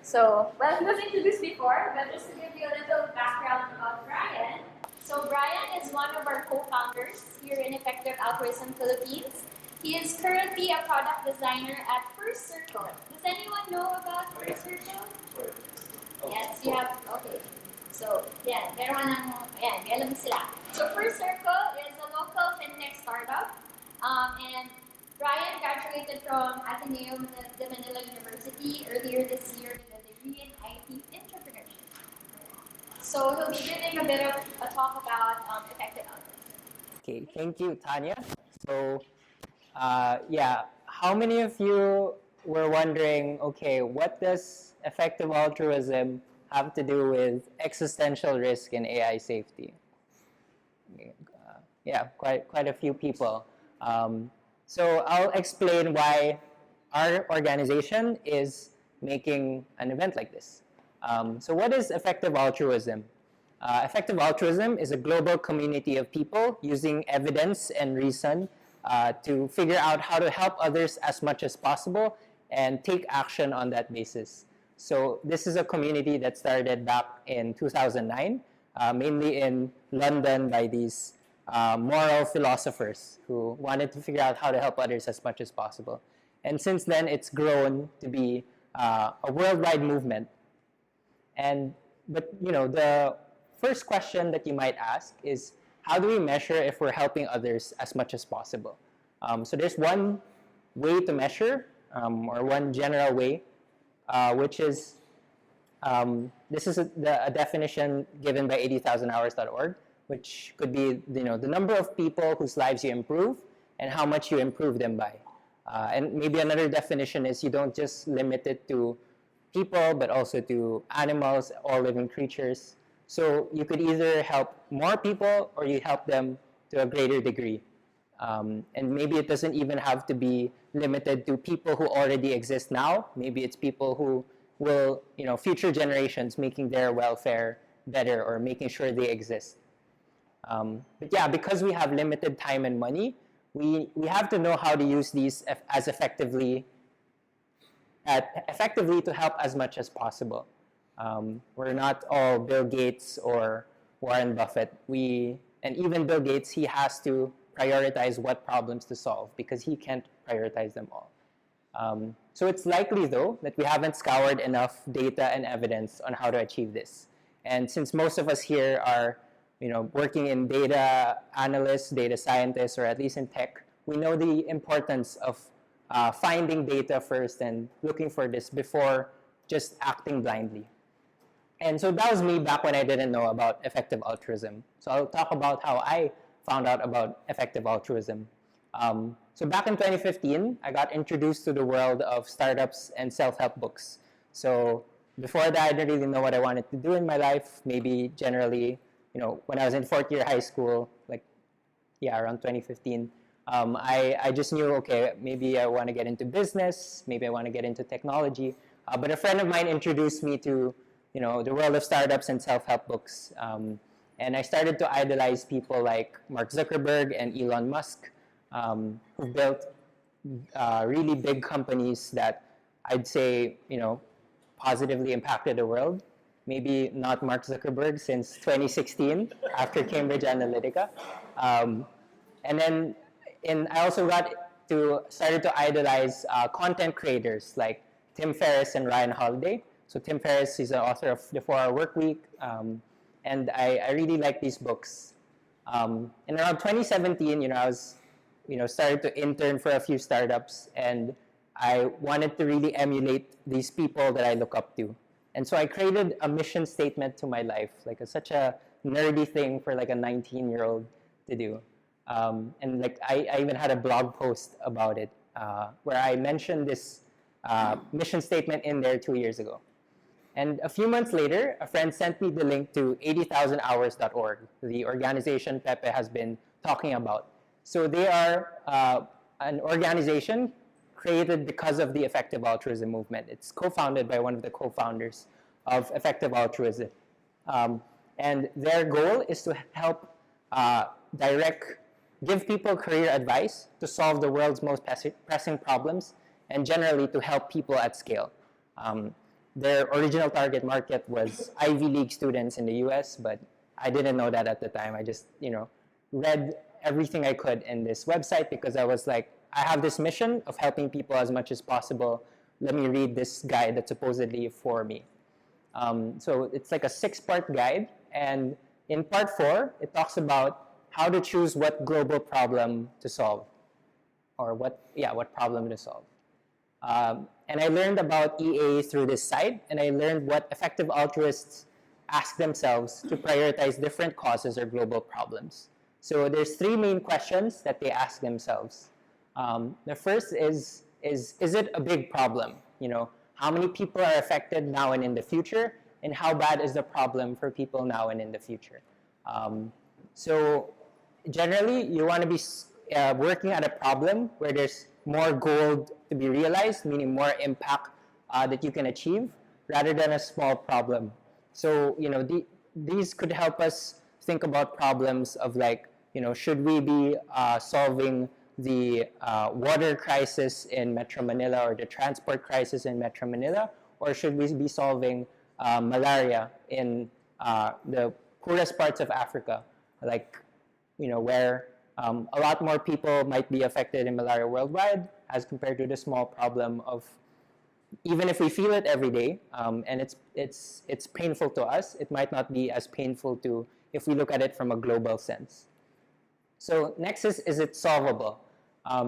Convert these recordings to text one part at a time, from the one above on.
So, well, he was introduced before, but just to give you a little background about Brian. So, Brian is one of our co-founders here in Effective Altruism Philippines. He is currently a product designer at First Circle. Does anyone know about First Circle? Yes, you have, okay. So, yeah, meron ng, ayan, may alam sila. So, First Circle is a local fintech startup. And Brian graduated from Ateneo de Manila University earlier this year with a degree in IT entrepreneurship. So, he'll be giving a bit of a talk about effective altruism. Okay, thank you, Tanya. So, yeah, how many of you were wondering, okay, what does effective altruism have to do with existential risk and AI safety? Yeah, quite a few people. So I'll explain why our organization is making an event like this. So what is effective altruism? Effective altruism is a global community of people using evidence and reason to figure out how to help others as much as possible and take action on that basis. So this is a community that started back in 2009, mainly in London by these moral philosophers who wanted to figure out how to help others as much as possible. And since then, it's grown to be a worldwide movement. But you know, the first question that you might ask is, how do we measure if we're helping others as much as possible? So there's one way to measure, or one general way, which is, this is a definition given by 80,000hours.org, which could be, you know, the number of people whose lives you improve and how much you improve them by. And maybe another definition is you don't just limit it to people, but also to animals, all living creatures. So you could either help more people or you help them to a greater degree. And maybe it doesn't even have to be limited to people who already exist now. Maybe it's people who will, you know, future generations, making their welfare better or making sure they exist. But yeah, because we have limited time and money, we have to know how to use these as effectively to help as much as possible. We're not all Bill Gates or Warren Buffett. And even Bill Gates, he has to prioritize what problems to solve because he can't prioritize them all. So it's likely, though, that we haven't scoured enough data and evidence on how to achieve this. And since most of us here are, you know, working in data analysts, data scientists, or at least in tech, we know the importance of finding data first and looking for this before just acting blindly. And so that was me back when I didn't know about effective altruism. So I'll talk about how I found out about effective altruism. So back in 2015, I got introduced to the world of startups and self-help books. So before that, I didn't really know what I wanted to do in my life. Maybe generally, you know, when I was in fourth year high school, like, yeah, around 2015, I just knew, okay, maybe I want to get into business, maybe I want to get into technology. But a friend of mine introduced me to, you know, the world of startups and self-help books. And I started to idolize people like Mark Zuckerberg and Elon Musk, who built really big companies that I'd say, you know, positively impacted the world. Maybe not Mark Zuckerberg since 2016 after Cambridge Analytica. And then I also started to idolize content creators like Tim Ferriss and Ryan Holiday. So Tim Ferriss is the author of The 4-Hour Workweek, and I really like these books. And around 2017, you know, I was, you know, started to intern for a few startups, and I wanted to really emulate these people that I look up to. And so I created a mission statement to my life, like such a nerdy thing for like a 19-year-old to do. And like I even had a blog post about it where I mentioned this mission statement in there 2 years ago. And a few months later, a friend sent me the link to 80,000hours.org, the organization Pepe has been talking about. So they are an organization created because of the Effective Altruism movement. It's co-founded by one of the co-founders of Effective Altruism. And their goal is to help give people career advice to solve the world's most pressing problems and generally to help people at scale. their original target market was Ivy League students in the US, but I didn't know that at the time. I just, read everything I could in this website because I was like, I have this mission of helping people as much as possible. Let me read this guide that's supposedly for me. So it's like a 6-part guide, and in part 4, it talks about how to choose what global problem to solve, or what problem to solve. And I learned about EA through this site, and I learned what effective altruists ask themselves to prioritize different causes or global problems. So there's 3 main questions that they ask themselves. The first is it a big problem? How many people are affected now and in the future, and how bad is the problem for people now and in the future? So generally, you want to be working at a problem where there's more gold to be realized, meaning more impact that you can achieve, rather than a small problem. So these could help us think about problems of like, should we be solving the water crisis in Metro Manila or the transport crisis in Metro Manila, or should we be solving malaria in the poorest parts of Africa, like where a lot more people might be affected in malaria worldwide as compared to the small problem of, even if we feel it every day, and it's painful to us, it might not be as painful to if we look at it from a global sense. So next is it solvable?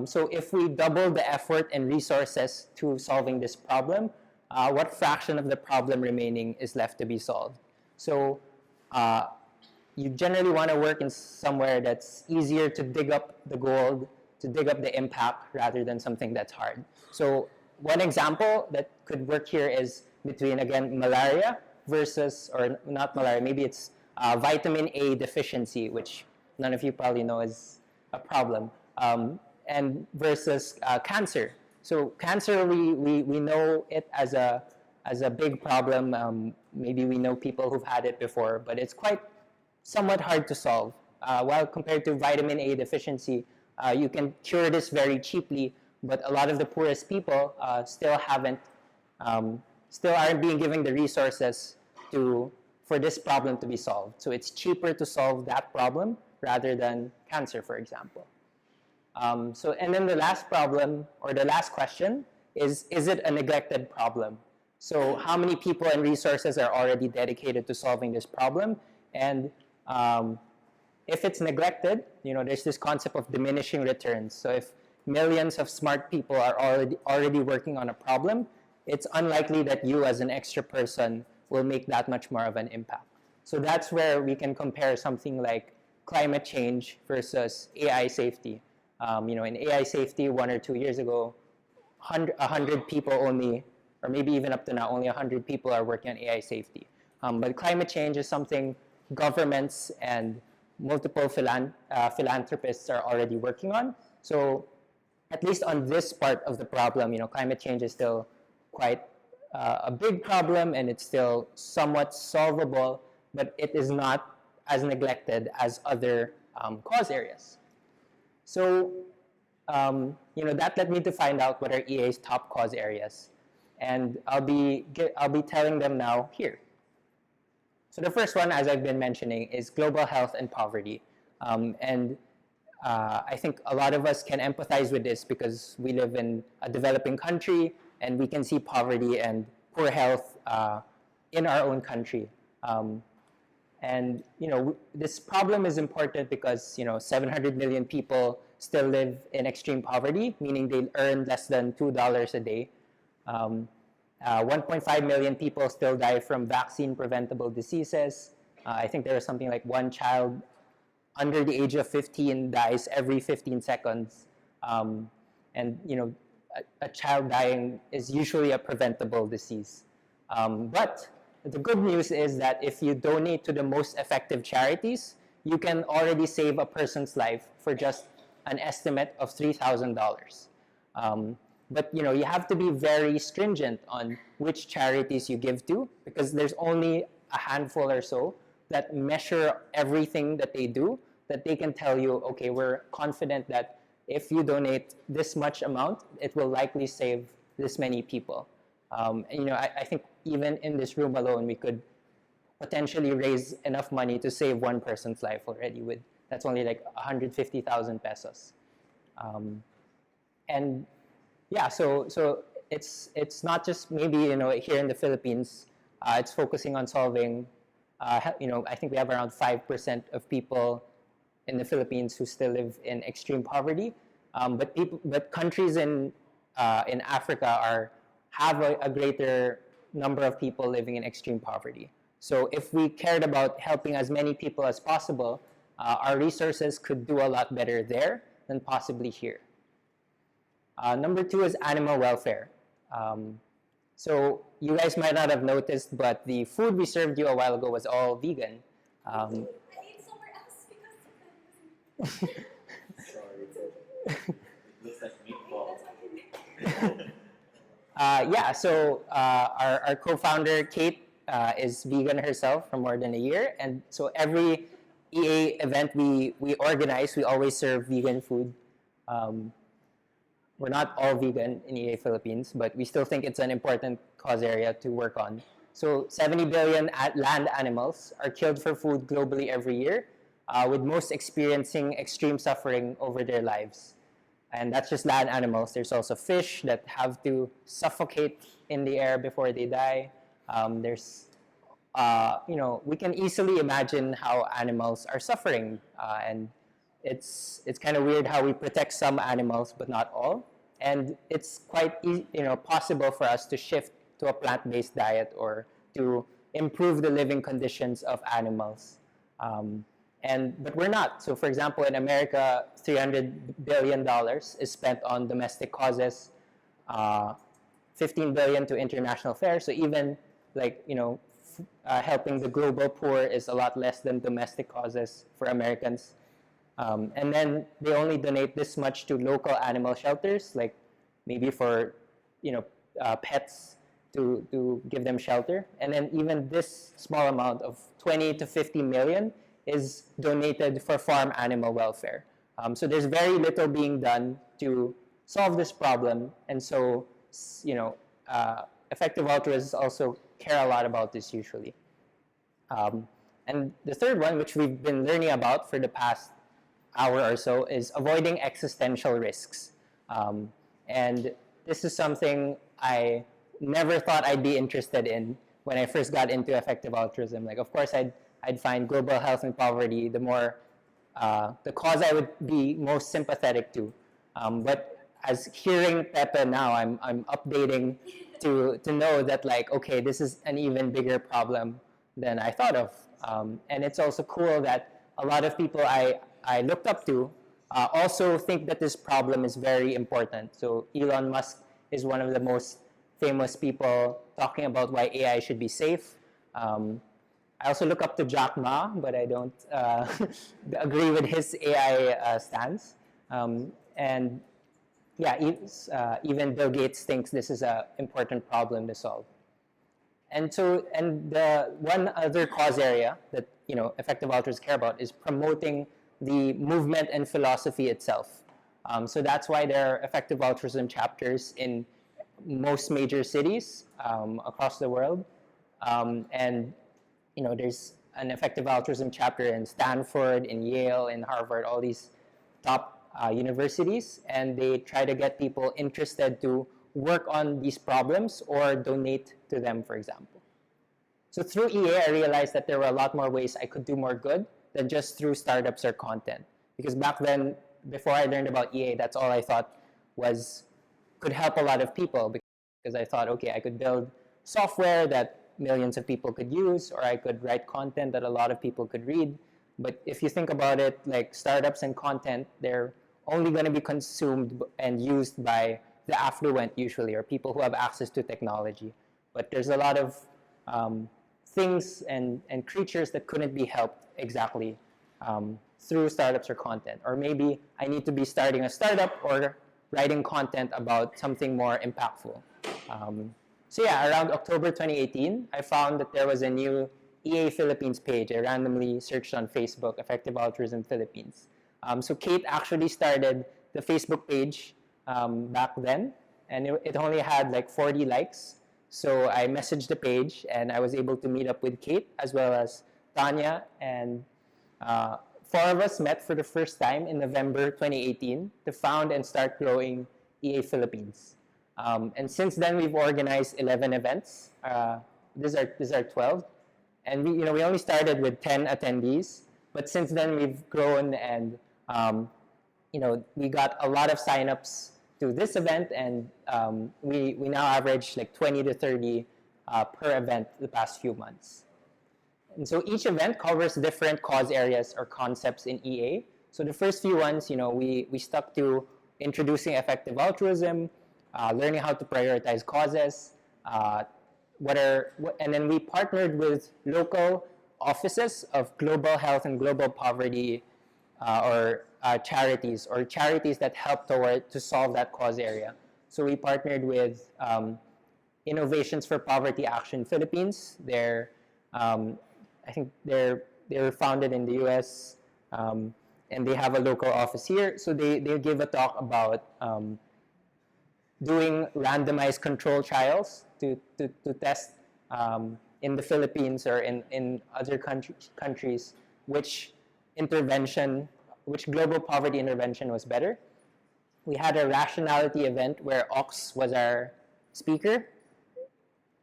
So if we double the effort and resources to solving this problem, what fraction of the problem remaining is left to be solved? So you generally want to work in somewhere that's easier to dig up the gold, to dig up the impact, rather than something that's hard. So one example that could work here is between, again, malaria versus, or not malaria, maybe it's vitamin A deficiency, which none of you probably know is a problem, and versus cancer. So cancer, we know it as a big problem. Maybe we know people who've had it before, but it's somewhat hard to solve. While compared to vitamin A deficiency, you can cure this very cheaply, but a lot of the poorest people still aren't being given the resources for this problem to be solved. So it's cheaper to solve that problem rather than cancer, for example. And then the last problem, or the last question, is it a neglected problem? So how many people and resources are already dedicated to solving this problem? And if it's neglected, there's this concept of diminishing returns. So if millions of smart people are already working on a problem, it's unlikely that you as an extra person will make that much more of an impact. So that's where we can compare something like climate change versus AI safety. In AI safety 1 or 2 years ago, 100 people only, or maybe even up to now, only 100 people are working on AI safety. But climate change is something governments and multiple philanthropists are already working on. So at least on this part of the problem, climate change is still quite a big problem, and it's still somewhat solvable, but it is not as neglected as other cause areas. So, that led me to find out what are EA's top cause areas, and I'll be telling them now here. So the first one, as I've been mentioning, is global health and poverty, and I think a lot of us can empathize with this because we live in a developing country, and we can see poverty and poor health in our own country. And this problem is important because 700 million people still live in extreme poverty, meaning they earn less than $2 a day. 1.5 million people still die from vaccine-preventable diseases. I think there is something like 1 child under the age of 15 dies every 15 seconds. And a child dying is usually a preventable disease. But the good news is that if you donate to the most effective charities, you can already save a person's life for just an estimate of $3,000. But you have to be very stringent on which charities you give to, because there's only a handful or so that measure everything that they do, that they can tell you, okay, we're confident that if you donate this much amount, it will likely save this many people. And, I think even in this room alone, we could potentially raise enough money to save one person's life already. That's only like 150,000 pesos. And yeah, so it's not just maybe here in the Philippines. It's focusing on solving. I think we have around 5% of people in the Philippines who still live in extreme poverty. But countries in Africa have a greater number of people living in extreme poverty. So if we cared about helping as many people as possible, our resources could do a lot better there than possibly here. Number 2 is animal welfare. So you guys might not have noticed, but the food we served you a while ago was all vegan. I ate somewhere else because Sorry, it looks like meatball. Yeah, so our co-founder, Kate, is vegan herself for more than a year. And so every EA event we organize, we always serve vegan food. We're not all vegan in EA Philippines, but we still think it's an important cause area to work on. So 70 billion land animals are killed for food globally every year, with most experiencing extreme suffering over their lives. And that's just land animals. There's also fish that have to suffocate in the air before they die. We can easily imagine how animals are suffering, and it's kind of weird how we protect some animals but not all. And it's quite possible for us to shift to a plant-based diet or to improve the living conditions of animals. But we're not. So for example, in America, $300 billion is spent on domestic causes, 15 billion to international affairs. So even helping the global poor is a lot less than domestic causes for Americans. And then they only donate this much to local animal shelters, like maybe for pets to give them shelter. And then even this small amount of 20 to 50 million is donated for farm animal welfare. So there's very little being done to solve this problem. And so, effective altruists also care a lot about this usually. And the third one, which we've been learning about for the past hour or so, is avoiding existential risks. And this is something I never thought I'd be interested in when I first got into effective altruism. Like, of course, I'd find global health and poverty the cause I would be most sympathetic to. But as hearing Pepe now, I'm updating to know that, like, okay, this is an even bigger problem than I thought of. And it's also cool that a lot of people I looked up to also think that this problem is very important. So Elon Musk is one of the most famous people talking about why AI should be safe. I also look up to Jack Ma, but I don't agree with his AI stance. And yeah, even Bill Gates thinks this is an important problem to solve. And the one other cause area that effective altruists care about is promoting the movement and philosophy itself. So that's why there are effective altruism chapters in most major cities across the world. And there's an effective altruism chapter in Stanford, in Yale, in Harvard, all these top universities, and they try to get people interested to work on these problems or donate to them, for example. So through EA, I realized that there were a lot more ways I could do more good than just through startups or content. Because back then, before I learned about EA, that's all I thought could help a lot of people, because I thought, okay, I could build software that millions of people could use, or I could write content that a lot of people could read. But if you think about it, like startups and content, they're only going to be consumed and used by the affluent usually, or people who have access to technology. But there's a lot of things and creatures that couldn't be helped exactly through startups or content. Or maybe I need to be starting a startup or writing content about something more impactful. So yeah, around October 2018, I found that there was a new EA Philippines page. I randomly searched on Facebook, Effective Altruism Philippines. So Kate actually started the Facebook page back then, and it only had like 40 likes. So I messaged the page, and I was able to meet up with Kate as well as Tanya, and four of us met for the first time in November 2018 to found and start growing EA Philippines. And since then, we've organized 11 events. These are 12, and we only started with 10 attendees, but since then we've grown, and we got a lot of signups to this event, and we now average like 20 to 30 per event the past few months. And so each event covers different cause areas or concepts in EA. So the first few ones, we stuck to introducing effective altruism, learning how to prioritize causes, and then we partnered with local offices of global health and global poverty or charities that help to solve that cause area. So we partnered with Innovations for Poverty Action Philippines. I think they're founded in the U.S. And they have a local office here. So they give a talk about doing randomized control trials to test in the Philippines or in other countries which global poverty intervention was better. We had a rationality event where Ox was our speaker.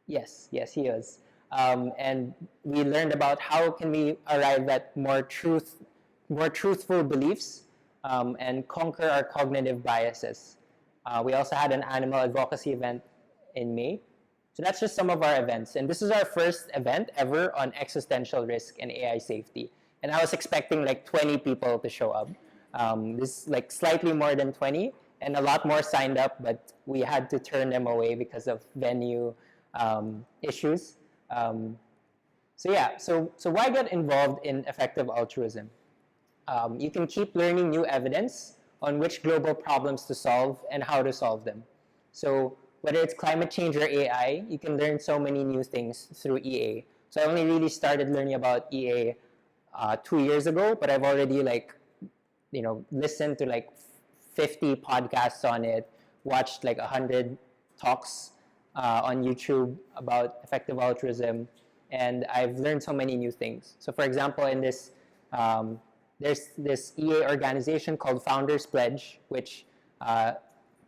Yes, he was. And we learned about how can we arrive at more truthful beliefs and conquer our cognitive biases. We also had an animal advocacy event in May. So that's just some of our events. And this is our first event ever on existential risk and AI safety. And I was expecting like 20 people to show up. This is like slightly more than 20, and a lot more signed up, but we had to turn them away because of venue issues. So why get involved in effective altruism? You can keep learning new evidence on which global problems to solve and how to solve them. So whether it's climate change or AI, you can learn so many new things through EA. So I only really started learning about EA 2 years ago, but I've already listened to like 50 podcasts on it, watched like 100 talks on YouTube about effective altruism, and I've learned so many new things. So for example, in this, there's this EA organization called Founders Pledge, which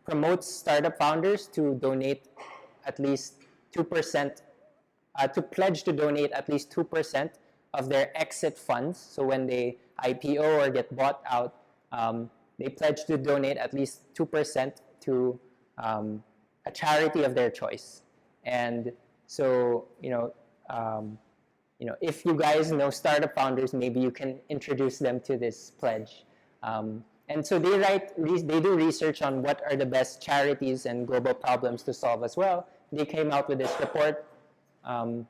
promotes startup founders to donate at least 2%, to pledge to donate at least 2% of their exit funds. So when they IPO or get bought out, they pledge to donate at least 2% to a charity of their choice. And so, if you guys know startup founders, maybe you can introduce them to this pledge. And so they do research on what are the best charities and global problems to solve as well. They came out with this report, and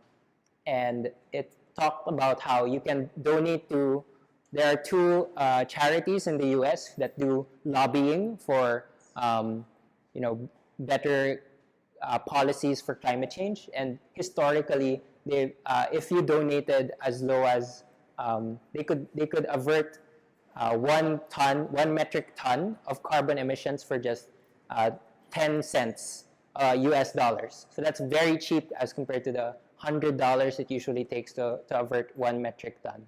it talked about how you can donate to. There are two charities in the U.S. that do lobbying for, better policies for climate change. And historically, if you donated as low as they could avert 1 metric ton of carbon emissions for just 10 cents US dollars. So that's very cheap as compared to the $100 it usually takes to avert 1 metric ton.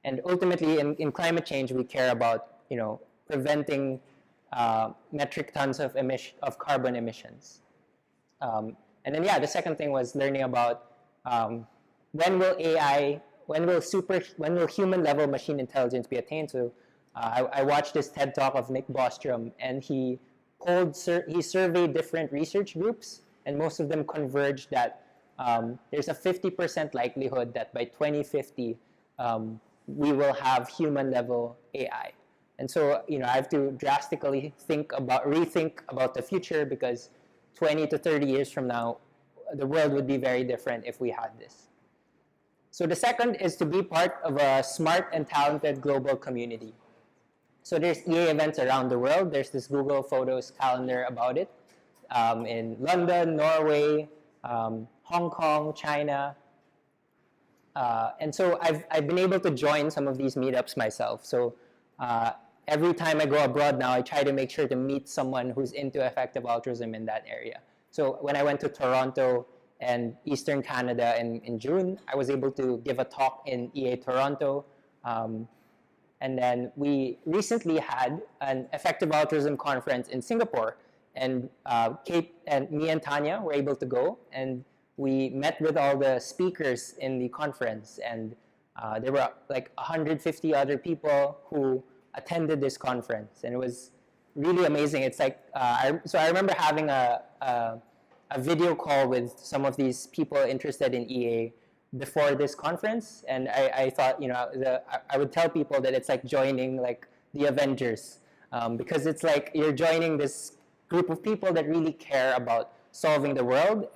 And ultimately, in climate change, we care about preventing metric tons of carbon emissions. And then the second thing was learning about when will human level machine intelligence be attained. So I watched this TED talk of Nick Bostrom, and he surveyed different research groups, and most of them converged that there's a 50% likelihood that by 2050 we will have human level AI. And so I have to drastically rethink about the future, because 20 to 30 years from now, the world would be very different if we had this. So the second is to be part of a smart and talented global community. So there's EA events around the world. There's this Google Photos calendar about it in London, Norway, Hong Kong, China. And so I've been able to join some of these meetups myself. So every time I go abroad now, I try to make sure to meet someone who's into effective altruism in that area. So when I went to Toronto and Eastern Canada in June, I was able to give a talk in EA Toronto. And then we recently had an Effective Altruism conference in Singapore. And Kate and me and Tanya were able to go. And we met with all the speakers in the conference. And there were like 150 other people who attended this conference. And it was really amazing. It's like, so I remember having a video call with some of these people interested in EA before this conference, and I thought, I would tell people that it's like joining like the Avengers, because it's like you're joining this group of people that really care about solving the world,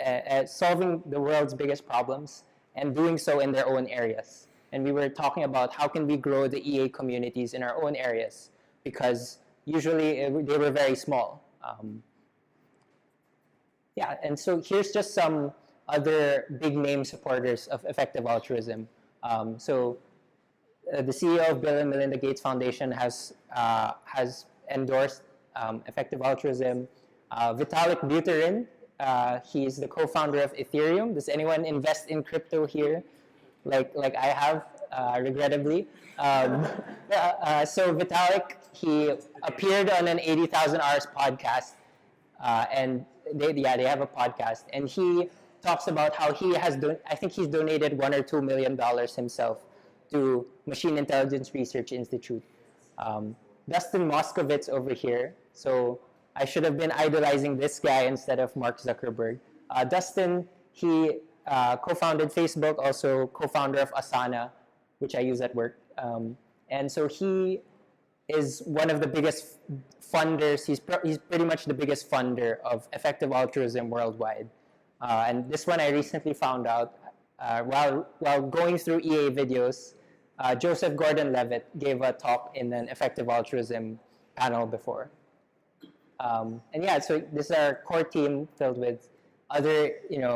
solving the world's biggest problems, and doing so in their own areas. And we were talking about how can we grow the EA communities in our own areas, because usually they were very small. Yeah, and so here's just some other big name supporters of Effective Altruism. The CEO of Bill and Melinda Gates Foundation has endorsed Effective Altruism. Vitalik Buterin, he's the co-founder of Ethereum. Does anyone invest in crypto here, like I have, regrettably? So Vitalik, he appeared on an 80,000 Hours podcast, and they have a podcast, and he talks about how he has I think he's donated $1 or $2 million himself to Machine Intelligence Research Institute. Dustin Moskovitz over here. So I should have been idolizing this guy instead of Mark Zuckerberg. Dustin, he co-founded Facebook, also co-founder of Asana, which I use at work. And so he is one of the biggest funders. He's pretty much the biggest funder of Effective Altruism worldwide. And this one I recently found out while going through EA videos. Joseph Gordon-Levitt gave a talk in an Effective Altruism panel before. And yeah, so this is our core team filled with other,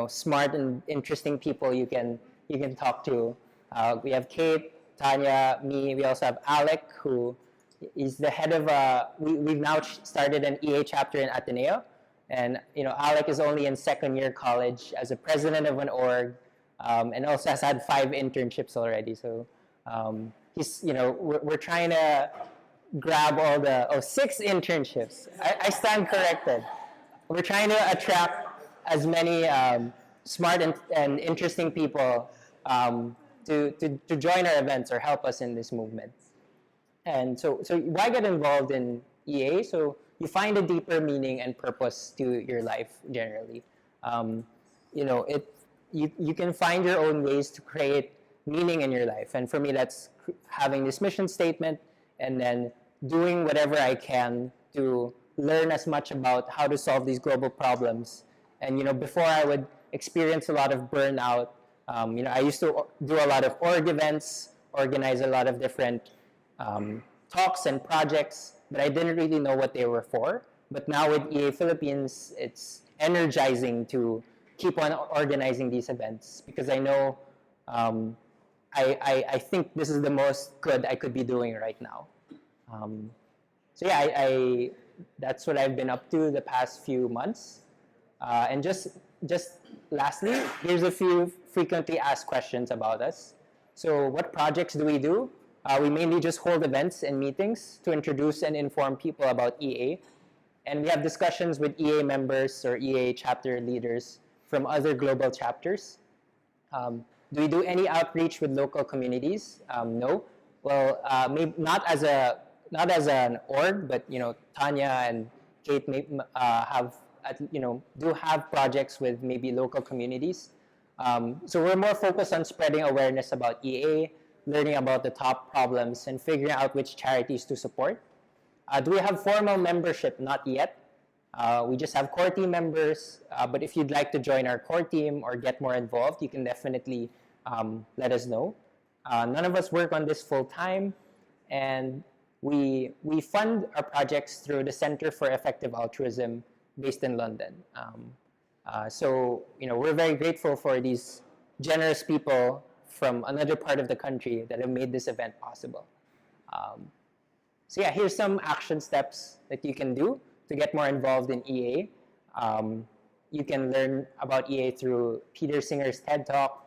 smart and interesting people you can talk to. We have Kate, Tanya, me. We also have Alec, who is the head of we've now started an EA chapter in Ateneo. And Alec is only in second year college as a president of an org, and also has had 5 internships already. So he's we're trying to grab all the 6 internships. I stand corrected. We're trying to attract as many smart and interesting people to join our events or help us in this movement. And so why get involved in EA? So you find a deeper meaning and purpose to your life generally. You can find your own ways to create meaning in your life. And for me, that's having this mission statement and then doing whatever I can to learn as much about how to solve these global problems. And before I would experience a lot of burnout, I used to do a lot of org events, organize a lot of different talks and projects, but I didn't really know what they were for. But now with EA Philippines, it's energizing to keep on organizing these events because I know I think this is the most good I could be doing right now. That's what I've been up to the past few months. And just lastly, here's a few frequently asked questions about us. So what projects do we do? We mainly just hold events and meetings to introduce and inform people about EA. And we have discussions with EA members or EA chapter leaders from other global chapters. Do we do any outreach with local communities? No. Well, maybe not as an org, but Tanya and Kate do have projects with maybe local communities. So we're more focused on spreading awareness about EA, learning about the top problems, and figuring out which charities to support. Do we have formal membership? Not yet. We just have core team members, but if you'd like to join our core team or get more involved, you can definitely let us know. None of us work on this full time, and we fund our projects through the Center for Effective Altruism based in London. We're very grateful for these generous people from another part of the country that have made this event possible. Here's some action steps that you can do to get more involved in EA. you can learn about EA through Peter Singer's TED Talk,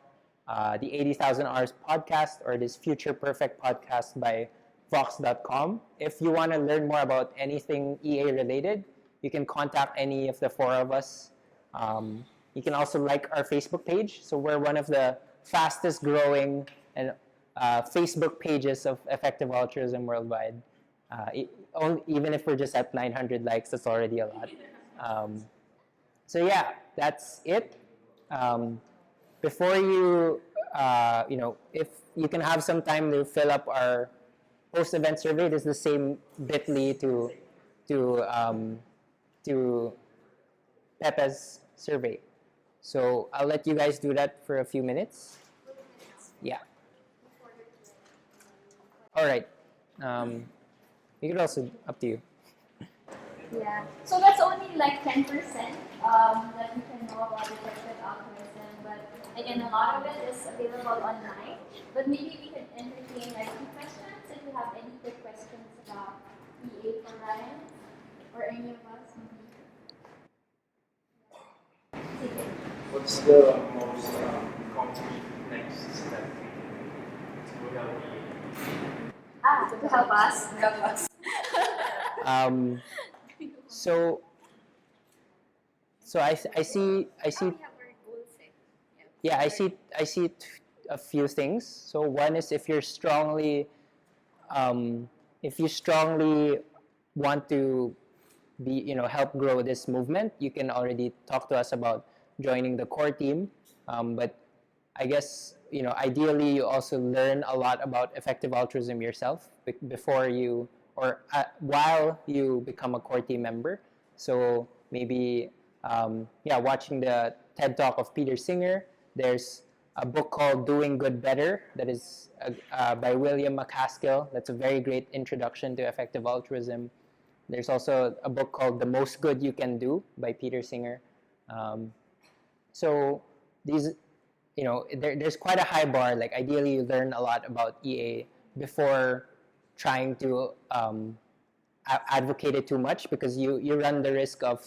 the 80,000 Hours podcast, or this Future Perfect podcast by Vox.com. If you want to learn more about anything EA related, you can contact any of the four of us. You can also like our Facebook page. So we're one of the fastest growing and Facebook pages of Effective Altruism worldwide. Even if we're just at 900 likes, that's already a lot. So yeah, that's it. Before you, if you can have some time to fill up our post-event survey, this is the same bit.ly to Pepe's survey. So I'll let you guys do that for a few minutes. Yeah. All right. You could also, up to you. Yeah. So that's only like 10% that you can know about effective altruism. But again, a lot of it is available online. But maybe we can entertain like 2 questions if you have any quick questions about EA for Ryan or any of us. What's the most concrete next step to help you? To help us. So I see yeah, I see a few things. So one is if you strongly want to help grow this movement, you can already talk to us about joining the core team. But I guess ideally you also learn a lot about effective altruism yourself before you or while you become a core team member. So maybe watching the TED Talk of Peter Singer. There's a book called Doing Good Better that is by William McCaskill. That's a very great introduction to effective altruism. There's also a book called The Most Good You Can Do by Peter Singer. So these, there's quite a high bar. Like ideally, you learn a lot about EA before trying to advocate it too much, because you run the risk of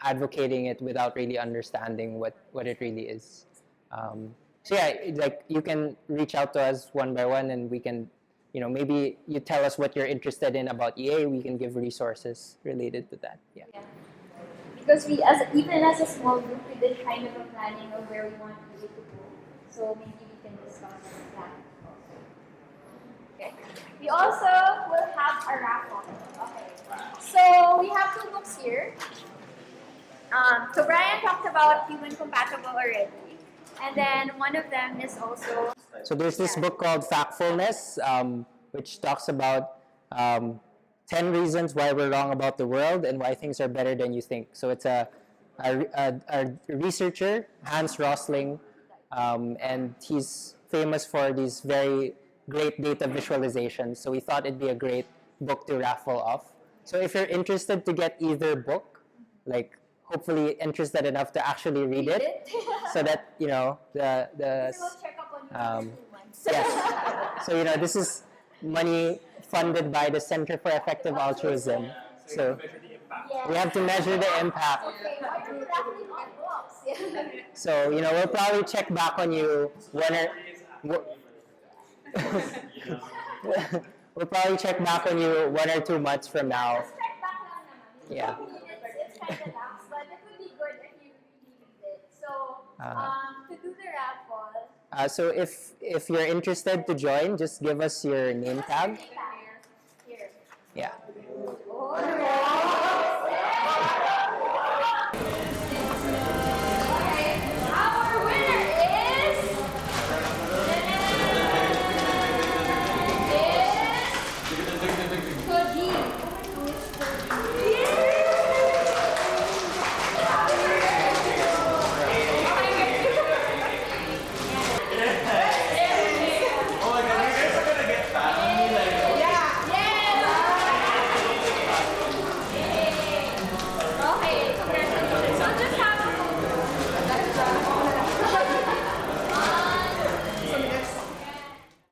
advocating it without really understanding what it really is. So yeah, like you can reach out to us one by one, and we can, maybe you tell us what you're interested in about EA. We can give resources related to that. Yeah. Because even as a small group, we did kind of a planning of where we want EA to go. So maybe we can discuss that also. Okay. We also will have a raffle. Okay. So we have 2 books here. So Brian talked about human compatible already. And then one of them is also... So there's this book called Factfulness, which talks about 10 reasons why we're wrong about the world and why things are better than you think. So it's a researcher, Hans Rosling, and he's famous for these very great data visualizations. So we thought it'd be a great book to raffle off. So if you're interested to get either book, like hopefully interested enough to actually read it, so that So we'll check up on you in 2 months. yes. So this is money funded by the Center for Effective Altruism. So we have to measure the impact. Okay, why are you raffling off books? Yeah. So we'll probably check back on you we'll probably check back on you 1 or 2 months from now. Just check back lang naman. Yeah. It's kind of lax, but it would be good if you really read it. So to do the raffle. So if you're interested to join, just give us your name tag.